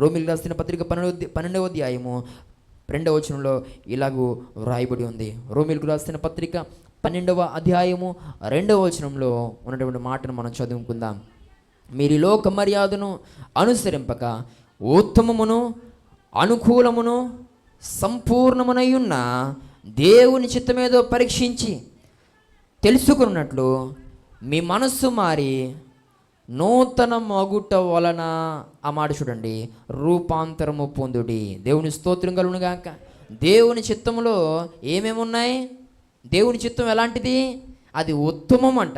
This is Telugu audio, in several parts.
రోమిలకు రాసిన పత్రిక 12వ అధ్యాయము 2వ వచనంలో ఇలాగూ వ్రాయబడి ఉంది. రోమిలకు రాసిన పత్రిక 12వ అధ్యాయము 2వ వచనంలో ఉన్నటువంటి మాటను మనం చదువుకుందాం. మీరు లోక మర్యాదను అనుసరింపక ఉత్తమమును అనుకూలమును సంపూర్ణమునై ఉన్న దేవుని చిత్తమేదో పరీక్షించి తెలుసుకున్నట్లు మీ మనస్సు మారి నూతన మగుట వలన, ఆ మాట చూడండి, రూపాంతరము పొందుడి. దేవుని స్తోత్రం కలుగును గాక. దేవుని చిత్తములో ఏమేమి ఉన్నాయి? దేవుని చిత్తం ఎలాంటిది? అది ఉత్తమం అంట.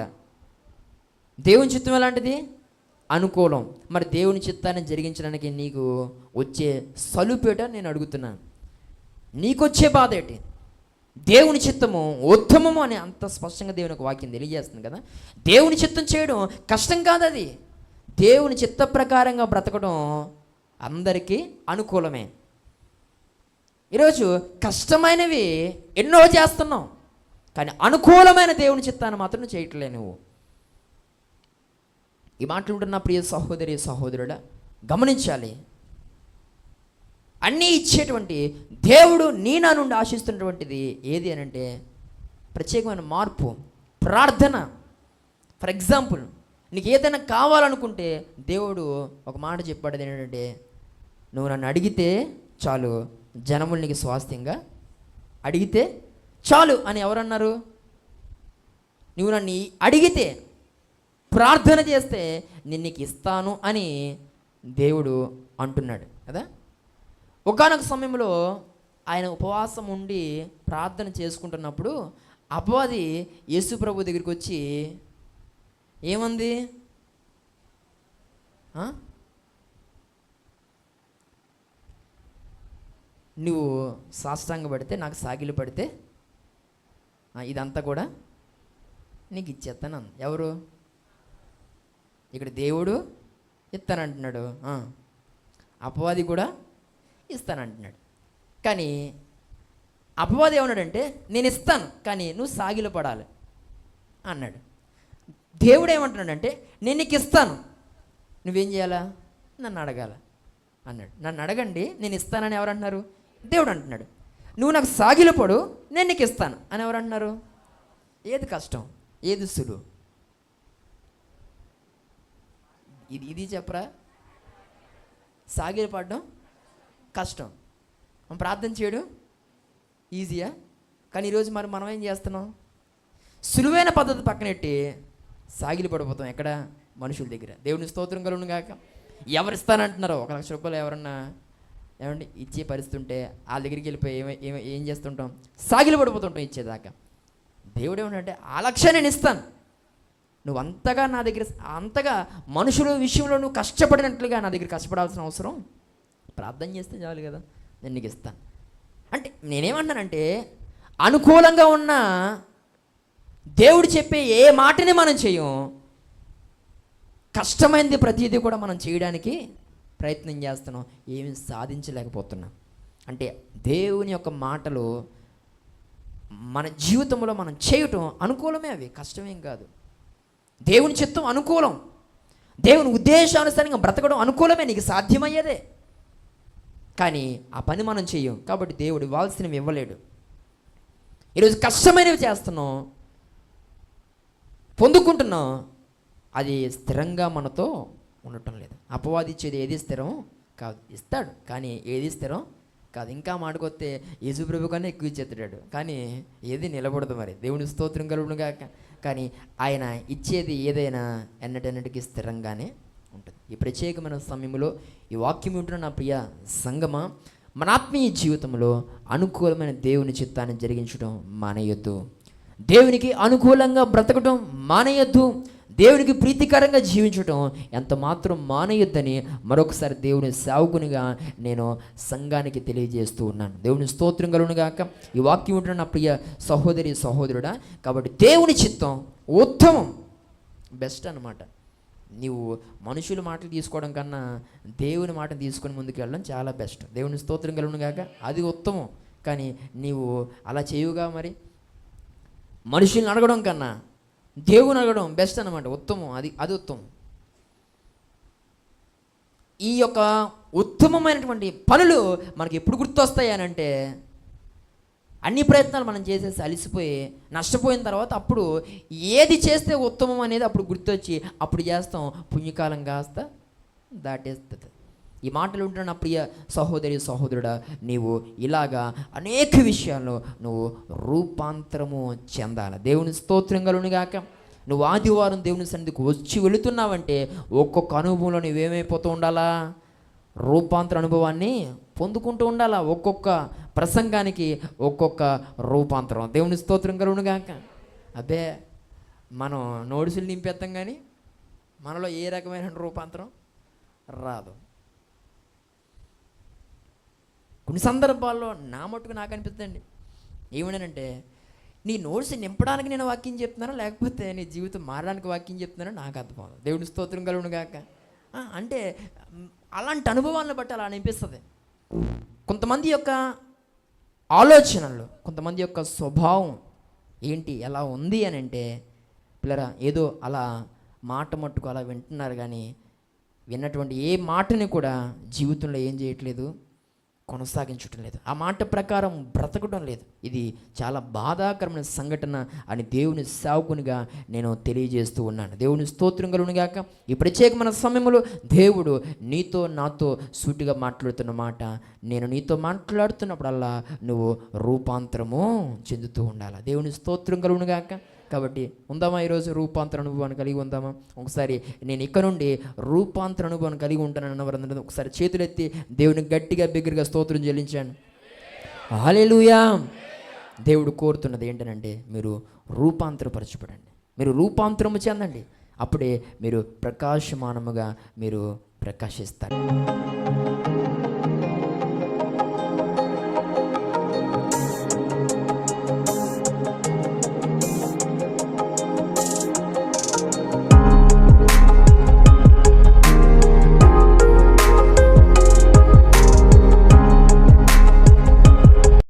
దేవుని చిత్తం ఎలాంటిది? అనుకూలం. మరి దేవుని చిత్తాన్ని జరిగించడానికి నీకు వచ్చే సలుపేట నేను అడుగుతున్నాను. నీకొచ్చే బాధ ఏంటి? దేవుని చిత్తము ఉత్తమము అని అంత స్పష్టంగా దేవుని ఒక వాక్యం తెలియజేస్తుంది కదా. దేవుని చిత్తం చేయడం కష్టం కాదు. అది దేవుని చిత్త ప్రకారంగా బ్రతకడం అందరికీ అనుకూలమే. ఈరోజు కష్టమైనవి ఎన్నో చేస్తున్నాం, కానీ అనుకూలమైన దేవుని చిత్తాన్ని మాత్రం చేయట్లే నువ్వు. ఈ మాట్లాడుతున్న ప్రియ సహోదరి సహోదరుడా, గమనించాలి. అన్నీ ఇచ్చేటువంటి దేవుడు నీ నా నుండి ఆశిస్తున్నటువంటిది ఏది అని అంటే ప్రత్యేకమైన మార్పు, ప్రార్థన. ఫర్ ఎగ్జాంపుల్, నీకు ఏదైనా కావాలనుకుంటే దేవుడు ఒక మాట చెప్పాడు. ఏంటంటే, నువ్వు నన్ను అడిగితే చాలు, జనములు నీకు స్వాస్థ్యంగా అడిగితే చాలు అని ఎవరన్నారు? నువ్వు నన్ను అడిగితే, ప్రార్థన చేస్తే నేను నీకు ఇస్తాను అని దేవుడు అంటున్నాడు కదా. ఒకానొక సమయంలో ఆయన ఉపవాసం ఉండి ప్రార్థన చేసుకుంటున్నప్పుడు అపవాది యేసు ప్రభు దగ్గరికి వచ్చి ఏమంది? నువ్వు సాష్టాంగ పడితే, నాకు సాగిలు పడితే ఇదంతా కూడా నీకు ఇచ్చేస్తాను. ఎవరు? ఇక్కడ దేవుడు ఇస్తానంటున్నాడు, అపవాది కూడా ఇస్తానంటున్నాడు. కానీ అపవాది ఏమన్నాడంటే, నేను ఇస్తాను కానీ నువ్వు సాగిలు పడాలి అన్నాడు. దేవుడు ఏమంటున్నాడంటే, నేను నీకు ఇస్తాను, నువ్వేం చేయాలా? నన్ను అడగాల అన్నాడు. నన్ను అడగండి, నేను ఇస్తానని ఎవరు అంటున్నారు? దేవుడు అంటున్నాడు. నువ్వు నాకు సాగిలు పడు, నేను నీకు ఇస్తాను అని ఎవరు అంటున్నారు? ఏది కష్టం, ఏది సులువు? ఇది చెప్పరా? సాగిలు పడడం కష్టం, ప్రార్థన చేయడం ఈజీయా? కానీ ఈరోజు మరి మనం ఏం చేస్తున్నాం? సులువైన పద్ధతి పక్కనెట్టి సాగిలు పడిపోతాం. ఎక్కడ? మనుషుల దగ్గర. దేవుని స్తోత్రం కలుగును గాక. ఎవరు ఇస్తానంటున్నారో, 1 లక్ష రూపాయలు ఎవరన్నా ఏమండి ఇచ్చే పరిస్థితి ఉంటే వాళ్ళ దగ్గరికి వెళ్ళిపోయి ఏం చేస్తుంటాం? సాగిలు పడిపోతుంటాం ఇచ్చేదాకా. దేవుడు ఏమంటే, ఆ లక్ష నేను ఇస్తాను, నువ్వు అంతగా నా దగ్గర, అంతగా మనుషుల విషయంలో నువ్వు కష్టపడినట్లుగా నా దగ్గర కష్టపడాల్సిన అవసరం, ప్రార్థన చేస్తే చాలు కదా, నేను నీకు ఇస్తాను అంటే. నేనేమంటానంటే, అనుకూలంగా ఉన్న దేవుడు చెప్పే ఏ మాటని మనం చేయం, కష్టమైనది ప్రతిదీ కూడా మనం చేయడానికి ప్రయత్నం చేస్తున్నాం, ఏమి సాధించలేకపోతున్నాం. అంటే దేవుని యొక్క మాటలు మన జీవితంలో మనం చేయటం అనుకూలమే, అవి కష్టమేం కాదు. దేవుని చిత్తం అనుకూలం, దేవుని ఉద్దేశానుసారంగా బ్రతకడం అనుకూలమే, నీకు సాధ్యమయ్యేదే. కానీ ఆ పని మనం చెయ్యం కాబట్టి దేవుడు ఇవ్వాల్సినవి ఇవ్వలేడు. ఈరోజు కష్టమైనవి చేస్తున్నాం, పొందుకుంటున్నాం, అది స్థిరంగా మనతో ఉండటం లేదు. అపవాది ఇచ్చేది ఏది స్థిరం కాదు. ఇస్తాడు కానీ ఏది స్థిరం కాదు. ఇంకా మాటకొస్తే యేసుప్రభు కన్నా ఎక్కువ ఇచ్చేస్తాడు కానీ ఏది నిలబడదు. మరి దేవుని స్తోత్రం కలుగును గాక. కానీ ఆయన ఇచ్చేది ఏదైనా ఎన్నటన్నిటికీ స్థిరంగానే ఉంటుంది. ఈ ప్రత్యేకమైన సమయంలో ఈ వాక్యం ఉంటున్న నా ప్రియ సంగమా, మన ఆత్మీయ జీవితంలో అనుకూలమైన దేవుని చిత్తాన్ని జరిగించడం మానేయొద్దు. దేవునికి అనుకూలంగా బ్రతకడం మానేయొద్దు. దేవునికి ప్రీతికరంగా జీవించడం ఎంత మాత్రం మానేయొద్దని మరొకసారి దేవుని సేవకునిగా నేను సంఘానికి తెలియజేస్తూ ఉన్నాను. దేవుని స్తోత్రం కలుగును గాక. ఈ వాక్యం ఉంటున్న నా ప్రియ సహోదరి సహోదరుడా, కాబట్టి దేవుని చిత్తం ఉత్తమం, బెస్ట్ అన్నమాట. నీవు మనుషుల మాటలు తీసుకోవడం కన్నా దేవుని మాటను తీసుకొని ముందుకు వెళ్ళడం చాలా బెస్ట్. దేవుని స్తోత్రం కలుగును గాక. అది ఉత్తమం. కానీ నీవు అలా చేయుగా. మరి మనుషుల్ని అడగడం కన్నా దేవుని అడగడం బెస్ట్ అన్నమాట, ఉత్తమం. అది ఉత్తమం. ఈ యొక్క ఉత్తమమైనటువంటి పనులు మనకి ఎప్పుడు గుర్తొస్తాయి అని అంటే, అన్ని ప్రయత్నాలు మనం చేసేసి అలిసిపోయి నష్టపోయిన తర్వాత అప్పుడు ఏది చేస్తే ఉత్తమం అనేది అప్పుడు గుర్తొచ్చి అప్పుడు చేస్తాం. పుణ్యకాలం కాస్త దాటేస్తుంది. ఈ మాటలు ఉంటున్న ప్రియ సహోదరి సహోదరుడా, నీవు ఇలాగా అనేక విషయాల్లో నువ్వు రూపాంతరము చెందాలి. దేవుని స్తోత్రం కలుగును గాక. నువ్వు ఆదివారం దేవుని సన్నిధికి వచ్చి వెళుతున్నావంటే ఒక్కొక్క అనుభవంలో నువ్వేమైపోతూ ఉండాలా? రూపాంతర అనుభవాన్ని పొందుకుంటూ ఉండాలా. ఒక్కొక్క ప్రసంగానికి ఒక్కొక్క రూపాంతరం. దేవుని స్తోత్రం కలుగును గాక. అదే మనం నోట్సులు నింపేస్తాం కానీ మనలో ఏ రకమైన రూపాంతరం రాదు. కొన్ని సందర్భాల్లో నా మట్టుకు నాకు అనిపిస్తుందండి, ఏమన్నానంటే నీ నోట్స్ నింపడానికి నేను వాక్యం చెప్తున్నానా లేకపోతే నీ జీవితం మారడానికి వాక్యం చెప్తున్నానో నాకు అర్థమవుతుంది. దేవుని స్తోత్రం కలుగును గాక. అంటే అలాంటి అనుభవాలను బట్టి అలా అనిపిస్తుంది. కొంతమంది యొక్క ఆలోచనలు, కొంతమంది యొక్క స్వభావం ఏంటి ఎలా ఉంది అని అంటే, పిల్లరా ఏదో అలా మాట మట్టుకు అలా వింటున్నారు కానీ విన్నటువంటి ఏ మాటని కూడా జీవితంలో ఏం చేయట్లేదు, కొనసాగించటం లేదు. ఆ మాట ప్రకారం బ్రతకడం లేదు. ఇది చాలా బాధాకరమైన సంఘటన అని దేవుని సేవకునిగా నేను తెలియజేస్తూ ఉన్నాను. దేవుని స్తోత్రం కలుగును గాక. ఈ ప్రత్యేకమైన సమయంలో దేవుడు నీతో నాతో సూటిగా మాట్లాడుతున్న మాట, నేను నీతో మాట్లాడుతున్నప్పుడల్లా నువ్వు రూపాంతరము చెందుతూ ఉండాలి. దేవుని స్తోత్రం కలుగును గాక. కాబట్టి ఉందామా ఈరోజు రూపాంతర అనుభవాన్ని కలిగి ఉందామా? ఒకసారి నేను ఇక్కడ నుండి రూపాంతర అనుభవాన్ని కలిగి ఉంటానన్న వారందరూ ఒకసారి చేతులెత్తి దేవునికి గట్టిగా బిగ్గరగా స్తోత్రం చెల్లించాను. హల్లెలూయా. దేవుడు కోరుతున్నది ఏంటనంటే మీరు రూపాంతరపరచబడండి, మీరు రూపాంతరము చెందండి. అప్పుడే మీరు ప్రకాశమానముగా మీరు ప్రకాశిస్తారు.